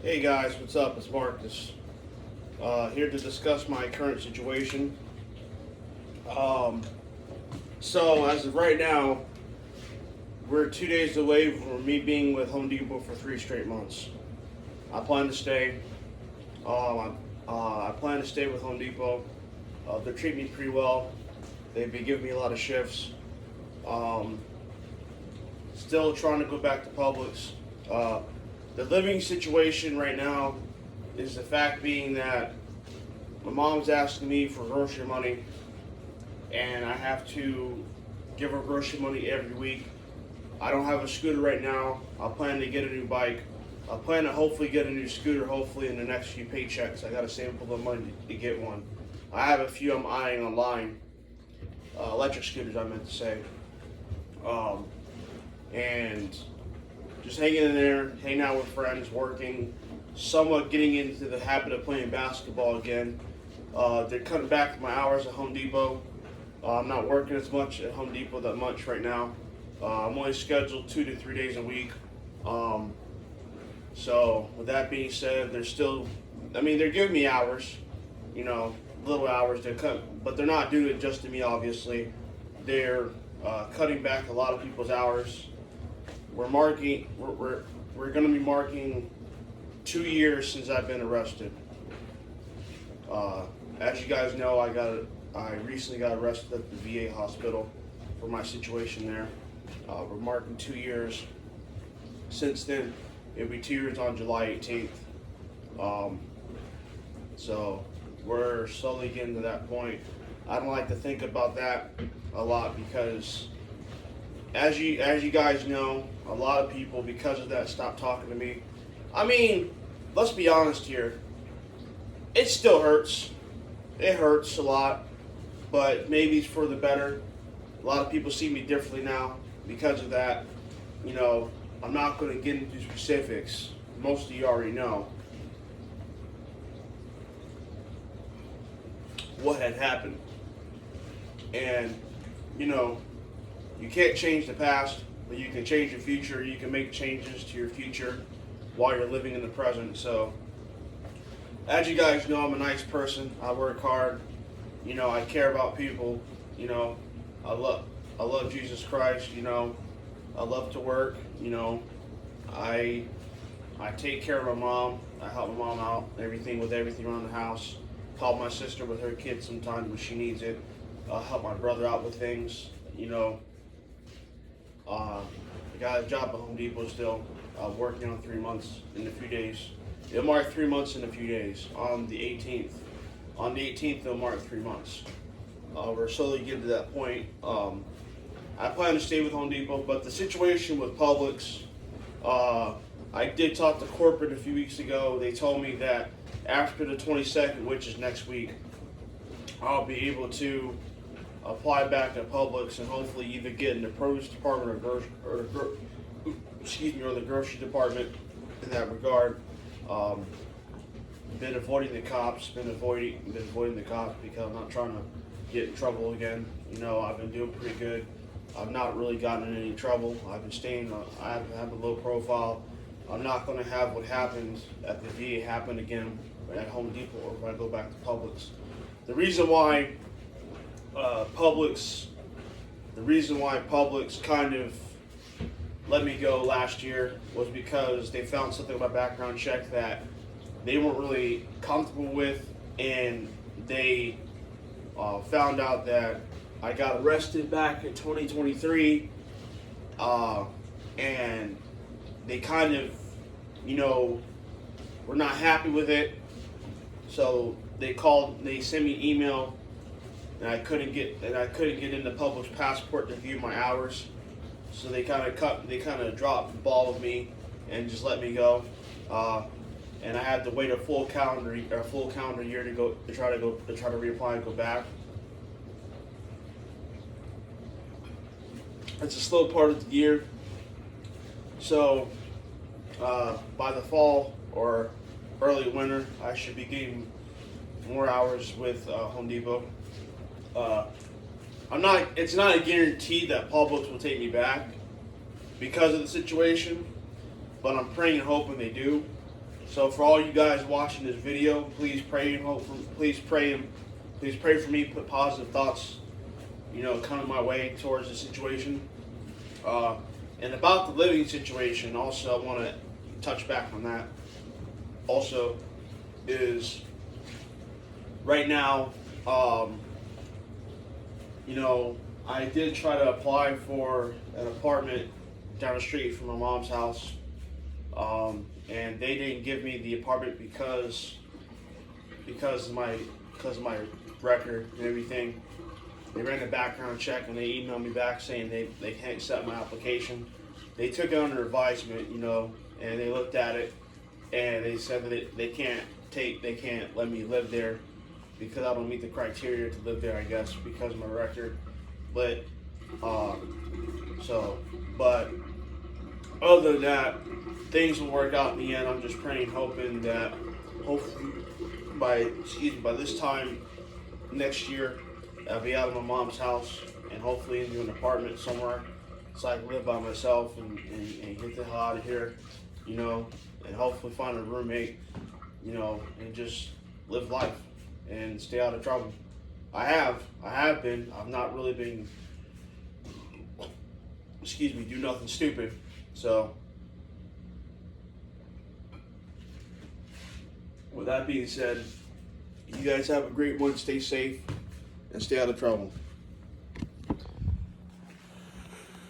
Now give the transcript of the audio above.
Hey guys, what's up? It's Marcus. Here to discuss my current situation. Um, so, as of right now, we're 2 days away from me being with Home Depot for 3 straight months. I plan to stay. I plan to stay with Home Depot. They treat me pretty well. They've been giving me a lot of shifts. Um, Still trying to go back to Publix. The living situation right now is the fact being that my mom's asking me for grocery money, and I have to give her grocery money every week. I don't have a scooter right now. I plan to get a new bike. I plan to hopefully get a new scooter, hopefully in the next few paychecks. I got to save up the money to get one. I have a few I'm eyeing online. Electric scooters, I meant to say. And just hanging in there, hanging out with friends, working, somewhat getting into the habit of playing basketball again. They're cutting back my hours at Home Depot. I'm not working as much at Home Depot that much right now. I'm only scheduled 2 to 3 days a week. So with that being said, they're giving me hours, little hours. But they're not doing it just to me. Obviously, they're cutting back a lot of people's hours. We're going to be marking 2 years since I've been arrested. As you guys know, I recently got arrested at the VA hospital for my situation there. We're marking 2 years. Since then, it'll be 2 years on July 18th. So we're slowly getting to that point. I don't like to think about that a lot because, as you guys know, a lot of people, because of that, stop talking to me. I mean, let's be honest here. It still hurts. It hurts a lot, but maybe it's for the better. A lot of people see me differently now because of that. I'm not going to get into specifics. Most of you already know what had happened. And, you can't change the past, but you can change the future. You can make changes to your future while you're living in the present. So, as you guys know, I'm a nice person. I work hard. I care about people. I love Jesus Christ. I love to work. I take care of my mom. I help my mom out, with everything around the house. Help my sister with her kids sometimes when she needs it. Help my brother out with things. I got a job at Home Depot still, working on 3 months in a few days. It'll mark 3 months in a few days on the 18th. On the 18th, they'll mark 3 months. We're slowly getting to that point. I plan to stay with Home Depot, but the situation with Publix, I did talk to corporate a few weeks ago. They told me that after the 22nd, which is next week, I'll be able to apply back to Publix and hopefully either get in the produce department or the grocery department in that regard. Been avoiding the cops. Been avoiding the cops because I'm not trying to get in trouble again. I've been doing pretty good. I've not really gotten in any trouble. I've been staying. I have a low profile. I'm not going to have what happened at the VA happen again at Home Depot or when I go back to Publix. The reason why Publix kind of let me go last year was because they found something in my background check that they weren't really comfortable with, and they found out that I got arrested back in 2023, and they kind of, were not happy with it. So they sent me an email, and I couldn't get into Publix Passport to view my hours. So they kind of dropped the ball with me and just let me go. And I had to wait a full calendar year to try to reapply and go back. It's a slow part of the year. So by the fall or early winter, I should be getting more hours with Home Depot. It's not a guarantee that Publix will take me back because of the situation, but I'm praying and hoping they do. So for all you guys watching this video, please pray and hope for, please pray for me. Put positive thoughts, coming my way towards the situation. And about the living situation, also I want to touch back on that. Also, is right now, I did try to apply for an apartment down the street from my mom's house, and they didn't give me the apartment because of my record and everything. They ran a background check and they emailed me back saying they can't accept my application. They took it under advisement, and they looked at it and they said that they can't let me live there because I don't meet the criteria to live there, I guess, because of my record. But but other than that, things will work out in the end. I'm just praying, hoping that hopefully by this time next year, I'll be out of my mom's house and hopefully into an apartment somewhere so I can live by myself and get the hell out of here, and hopefully find a roommate, and just live life and stay out of trouble. I have been. I've not really been, do nothing stupid. So, with that being said, you guys have a great one. Stay safe and stay out of trouble.